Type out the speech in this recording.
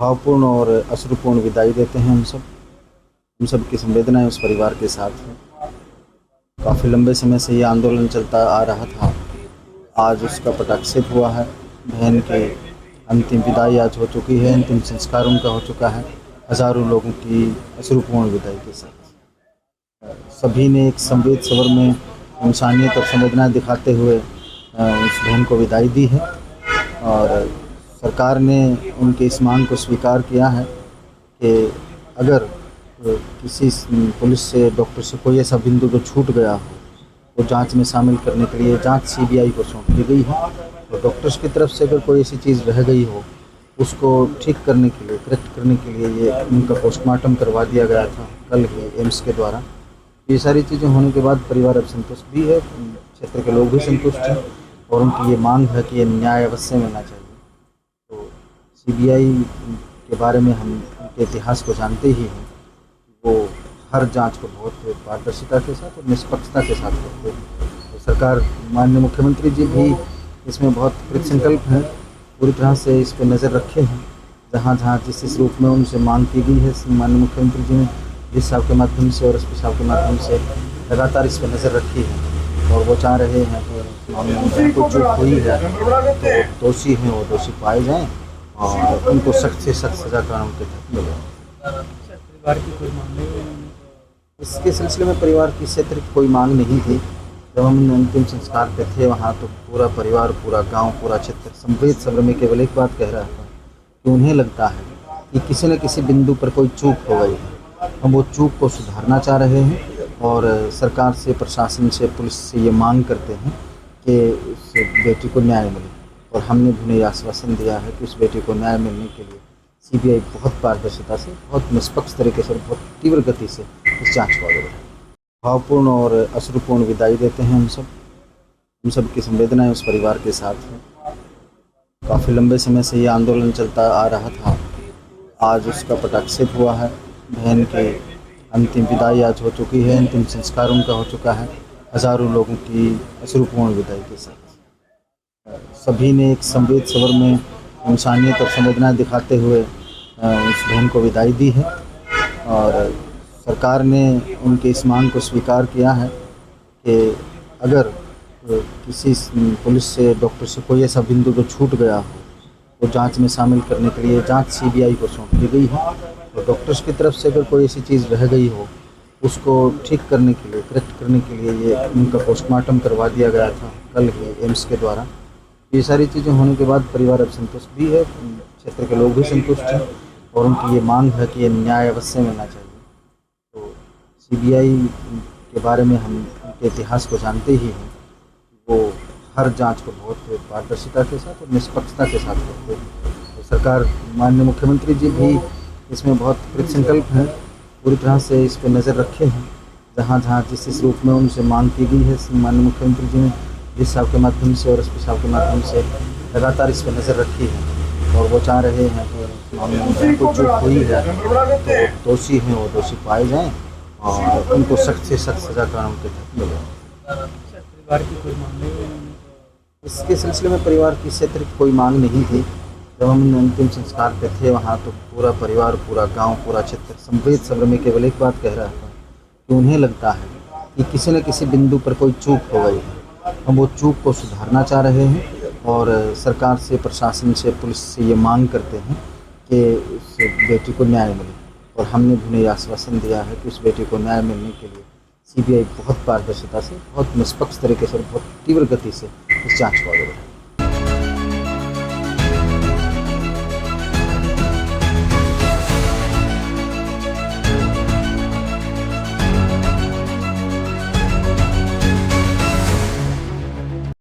भावपूर्ण और अश्रुपूर्ण विदाई देते हैं हम सब की संवेदनाएं उस परिवार के साथ हैं। काफ़ी लंबे समय से ये आंदोलन चलता आ रहा था। आज उसका पटाक्षेप हुआ है। बहन की अंतिम विदाई आज हो चुकी है, अंतिम संस्कार उनका हो चुका है, हज़ारों लोगों की अश्रुपूर्ण विदाई के साथ। सभी ने एक संवेद सवर में इंसानियत और संवेदनाएं दिखाते हुए उस बहन को विदाई दी है। और सरकार ने उनके इस मांग को स्वीकार किया है कि अगर किसी पुलिस से, डॉक्टर से कोई ऐसा बिंदु जो छूट गया हो, वो जांच में शामिल करने के लिए जांच सीबीआई को सौंप दी गई है। तो डॉक्टर्स की तरफ से अगर कोई ऐसी चीज़ रह गई हो, उसको ठीक करने के लिए, करेक्ट करने के लिए ये उनका पोस्टमार्टम करवा दिया गया था कल ही एम्स के द्वारा। ये सारी चीज़ें होने के बाद परिवार अब संतुष्ट भी है, क्षेत्र के लोग भी संतुष्ट हैं और उनकी ये मांग है कि ये न्याय अवश्य मिलना चाहिए। तो सीबीआई के बारे में हम उनके इतिहास को जानते ही हैं। वो हर जांच को बहुत पारदर्शिता के साथ और निष्पक्षता के साथ करते हैं। तो सरकार, माननीय मुख्यमंत्री जी भी इसमें बहुत कृतसंकल्प हैं, पूरी तरह से इस पर नज़र रखे हैं। जहाँ जहाँ जिस रूप में उनसे मांग की गई है, माननीय मुख्यमंत्री जी ने जिस साहब के माध्यम से और एसपी साहब के माध्यम से लगातार इस पर नज़र रखी है और वो चाह रहे हैं कि इस मामले में कुछ चूक हुई है तो दोषी हैं वो दोषी पाए जाएं और उनको सख्त से सख्त सज़ा कानून के तहत मिले। परिवार की कोई मांग नहीं? इसके सिलसिले में परिवार की क्षेत्र की कोई मांग नहीं थी। जब हम अंतिम संस्कार पे थे वहाँ, तो पूरा परिवार, पूरा गांव, पूरा क्षेत्र संवेद सब्र में केवल एक बात कह रहा था कि उन्हें लगता है कि किसी न किसी बिंदु पर कोई चूक हो गई है। हम वो चूक को सुधारना चाह रहे हैं और सरकार से, प्रशासन से, पुलिस से ये मांग करते हैं कि उस बेटी को न्याय मिले। और हमने भी उन्हें आश्वासन दिया है कि उस बेटी को न्याय मिलने के लिए सीबीआई बहुत पारदर्शिता से, बहुत निष्पक्ष तरीके से, बहुत तीव्र गति से इस जांच को आगे बढ़ाए। भावपूर्ण और अश्रुपूर्ण विदाई देते हैं हम सब की संवेदनाएं उस परिवार के साथ हैं। काफ़ी लंबे समय से ये आंदोलन चलता आ रहा था। आज उसका पटाक्षेप हुआ है। बहन की अंतिम विदाई आज हो चुकी है, अंतिम संस्कार उनका हो चुका है, हज़ारों लोगों की अश्रुपूर्ण विदाई के साथ। सभी ने एक संवेद सवर में इंसानियत और संवेदनाएं दिखाते हुए उस बहन को विदाई दी है। और सरकार ने उनके इस मांग को स्वीकार किया है कि अगर किसी पुलिस से, डॉक्टर से कोई ऐसा बिंदु जो छूट गया हो, वो जांच में शामिल करने के लिए जांच सीबीआई को सौंप दी गई है। तो डॉक्टर्स की तरफ से अगर कोई ऐसी चीज़ रह गई हो, उसको ठीक करने के लिए, करेक्ट करने के लिए ये उनका पोस्टमार्टम करवा दिया गया था कल ही एम्स के द्वारा। ये सारी चीज़ें होने के बाद परिवार अब संतुष्ट भी है, क्षेत्र के लोग भी संतुष्ट हैं और उनकी ये मांग है कि ये न्याय अवश्य मिलना चाहिए। तो सीबीआई के बारे में हम उनके इतिहास को जानते ही हैं। वो हर जांच को बहुत पारदर्शिता के साथ और निष्पक्षता के साथ करते हैं। तो सरकार, माननीय मुख्यमंत्री जी भी इसमें बहुत कृतसंकल्प हैं, पूरी तरह से इस पर नज़र रखे हैं। जहाँ जहाँ जिस रूप में उनसे मांग की गई है, माननीय मुख्यमंत्री जी ने जिस साहब के माध्यम से और एसपी साहब के माध्यम से लगातार इस पर नज़र रखी है और वो चाह रहे हैं कि इस मामले में कुछ चूक हुई है तो दोषी हैं वो दोषी पाए जाएं और उनको सख्त से सख्त सज़ा कानून के तहत मिले। परिवार की कोई मांग नहीं? इसके सिलसिले में परिवार की क्षेत्र की कोई मांग नहीं थी। जब हम अंतिम संस्कार पे थे वहाँ, तो पूरा परिवार, पूरा गांव, पूरा क्षेत्र संवेद सब्र में केवल एक बात कह रहा था कि उन्हें लगता है कि किसी न किसी बिंदु पर कोई चूक हो गई है। हम वो चूक को सुधारना चाह रहे हैं और सरकार से, प्रशासन से, पुलिस से ये मांग करते हैं कि उस बेटी को न्याय मिले। और हमने भी उन्हें आश्वासन दिया है कि उस बेटी को न्याय मिलने के लिए सीबीआई बहुत पारदर्शिता से, बहुत निष्पक्ष तरीके से और बहुत तीव्र गति से इस जांच को आगे बढ़ाए।